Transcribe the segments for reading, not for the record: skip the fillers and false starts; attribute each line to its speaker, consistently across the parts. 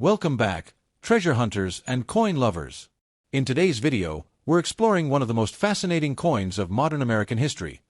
Speaker 1: Welcome back, treasure hunters and coin lovers. In today's video, we're exploring one of the most fascinating coins of modern American history,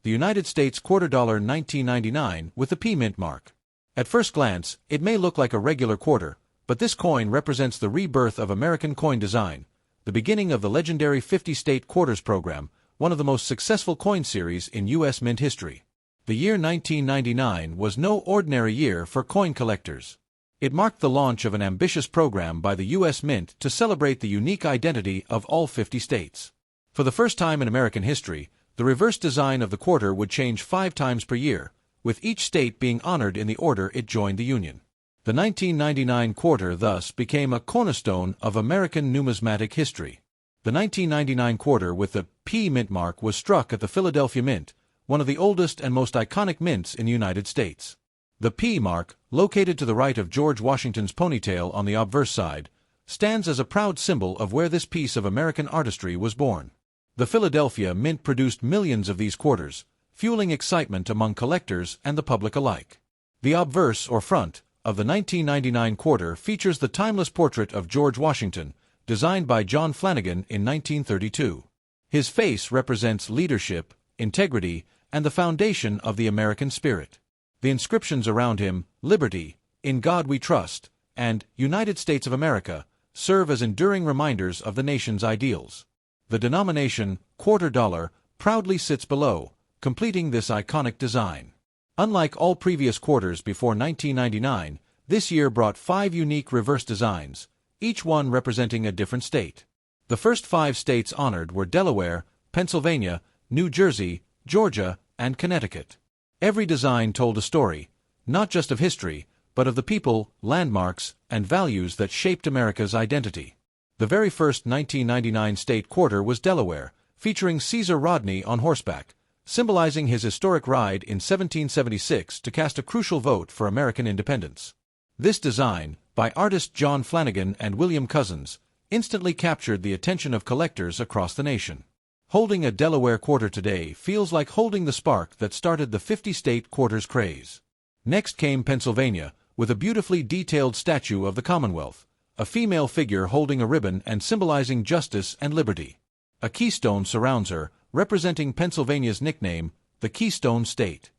Speaker 1: the United States $quarter 1999 with the P mint mark. At first glance, it may look like a regular quarter, but this coin represents the rebirth of American coin design, the beginning of the legendary 50-state quarters program, one of the most successful coin series in U.S. mint history. The year 1999 was no ordinary year for coin collectors. It marked the launch of an ambitious program by the U.S. Mint to celebrate the unique identity of all 50 states. For the first time in American history, the reverse design of the quarter would change 5 times per year, with each state being honored in the order it joined the Union. The 1999 quarter thus became a cornerstone of American numismatic history. The 1999 quarter with the P mint mark was struck at the Philadelphia Mint, one of the oldest and most iconic mints in the United States. The P mark, located to the right of George Washington's ponytail on the obverse side, stands as a proud symbol of where this piece of American artistry was born. The Philadelphia Mint produced millions of these quarters, fueling excitement among collectors and the public alike. The obverse, or front, of the 1999 quarter features the timeless portrait of George Washington, designed by John Flanagan in 1932. His face represents leadership, integrity, and the foundation of the American spirit. The inscriptions around him, Liberty, In God We Trust, and United States of America, serve as enduring reminders of the nation's ideals. The denomination, $quarter dollar, proudly sits below, completing this iconic design. Unlike all previous quarters before 1999, this year brought 5 unique reverse designs, each one representing a different state. The first 5 states honored were Delaware, Pennsylvania, New Jersey, Georgia, and Connecticut. Every design told a story, not just of history, but of the people, landmarks, and values that shaped America's identity. The very first 1999 state quarter was Delaware, featuring Caesar Rodney on horseback, symbolizing his historic ride in 1776 to cast a crucial vote for American independence. This design, by artists John Flanagan and William Cousins, instantly captured the attention of collectors across the nation. Holding a Delaware quarter today feels like holding the spark that started the 50-state quarters craze. Next came Pennsylvania, with a beautifully detailed statue of the Commonwealth, a female figure holding a ribbon and symbolizing justice and liberty. A keystone surrounds her, representing Pennsylvania's nickname, the Keystone State.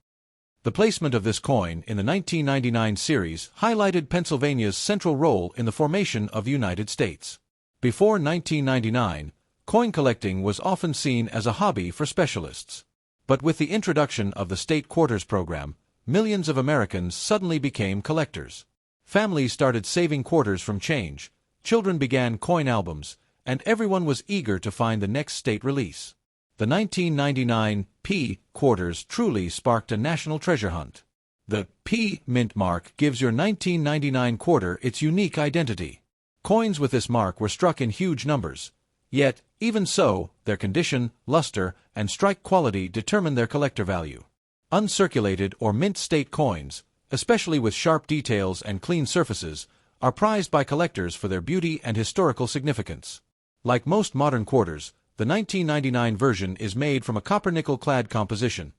Speaker 1: The placement of this coin in the 1999 series highlighted Pennsylvania's central role in the formation of the United States. Before 1999, coin collecting was often seen as a hobby for specialists. But with the introduction of the state quarters program, millions of Americans suddenly became collectors. Families started saving quarters from change, children began coin albums, and everyone was eager to find the next state release. The 1999 P quarters truly sparked a national treasure hunt. The P mint mark gives your 1999 quarter its unique identity. Coins with this mark were struck in huge numbers. Yet, even so, their condition, luster, and strike quality determine their collector value. Uncirculated or mint state coins, especially with sharp details and clean surfaces, are prized by collectors for their beauty and historical significance. Like most modern quarters, the 1999 version is made from a copper-nickel-clad composition,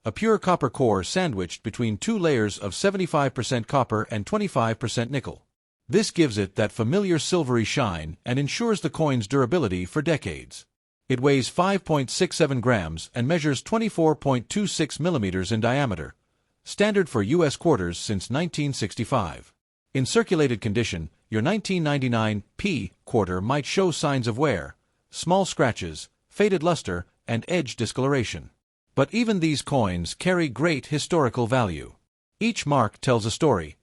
Speaker 1: a pure copper core sandwiched between 2 layers of 75% copper and 25% nickel. This gives it that familiar silvery shine and ensures the coin's durability for decades. It weighs 5.67 grams and measures 24.26 millimeters in diameter, standard for U.S. quarters since 1965. In circulated condition, your 1999 P quarter might show signs of wear, small scratches, faded luster, and edge discoloration. But even these coins carry great historical value. Each mark tells a story.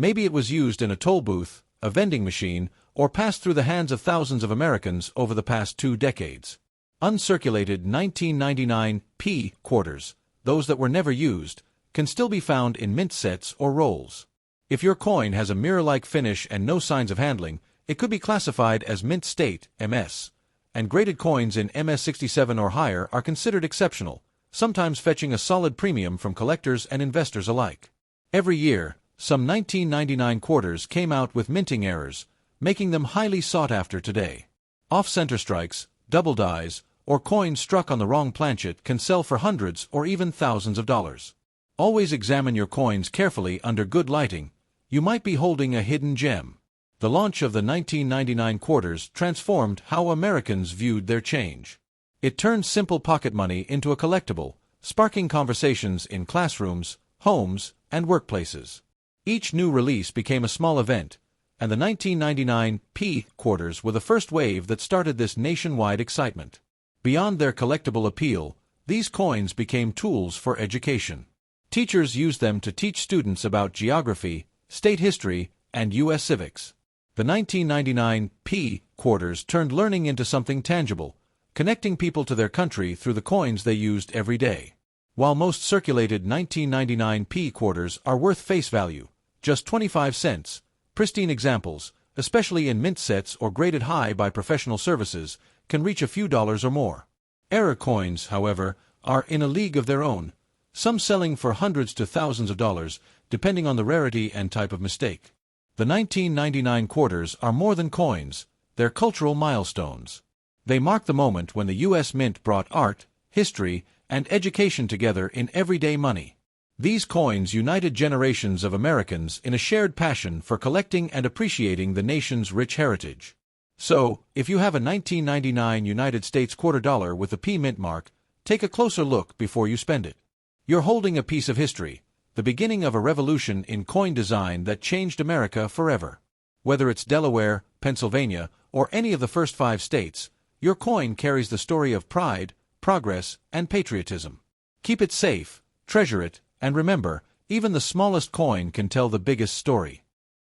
Speaker 1: Maybe it was used in a toll booth, a vending machine, or passed through the hands of thousands of Americans over the past 2 decades. Uncirculated 1999 P quarters, those that were never used, can still be found in mint sets or rolls. If your coin has a mirror-like finish and no signs of handling, it could be classified as mint state, MS. And graded coins in MS67 or higher are considered exceptional, sometimes fetching a solid premium from collectors and investors alike. Every year, some 1999 quarters came out with minting errors, making them highly sought after today. Off-center strikes, double dies, or coins struck on the wrong planchet can sell for hundreds or even thousands of dollars. Always examine your coins carefully under good lighting. You might be holding a hidden gem. The launch of the 1999 quarters transformed how Americans viewed their change. It turned simple pocket money into a collectible, sparking conversations in classrooms, homes, and workplaces. Each new release became a small event, and the 1999 P quarters were the first wave that started this nationwide excitement. Beyond their collectible appeal, these coins became tools for education. Teachers used them to teach students about geography, state history, and U.S. civics. The 1999 P quarters turned learning into something tangible, connecting people to their country through the coins they used every day. While most circulated 1999 P quarters are worth face value, just 25 cents, pristine examples, especially in mint sets or graded high by professional services, can reach a few dollars or more. Error coins, however, are in a league of their own, some selling for hundreds to thousands of dollars, depending on the rarity and type of mistake. The 1999 quarters are more than coins, they're cultural milestones. They mark the moment when the U.S. Mint brought art, history, and education together in everyday money. These coins united generations of Americans in a shared passion for collecting and appreciating the nation's rich heritage. So, if you have a 1999 United States quarter dollar with a P mint mark, take a closer look before you spend it. You're holding a piece of history, the beginning of a revolution in coin design that changed America forever. Whether it's Delaware, Pennsylvania, or any of the first 5 states, your coin carries the story of pride, progress, and patriotism. Keep it safe, treasure it, and remember, even the smallest coin can tell the biggest story.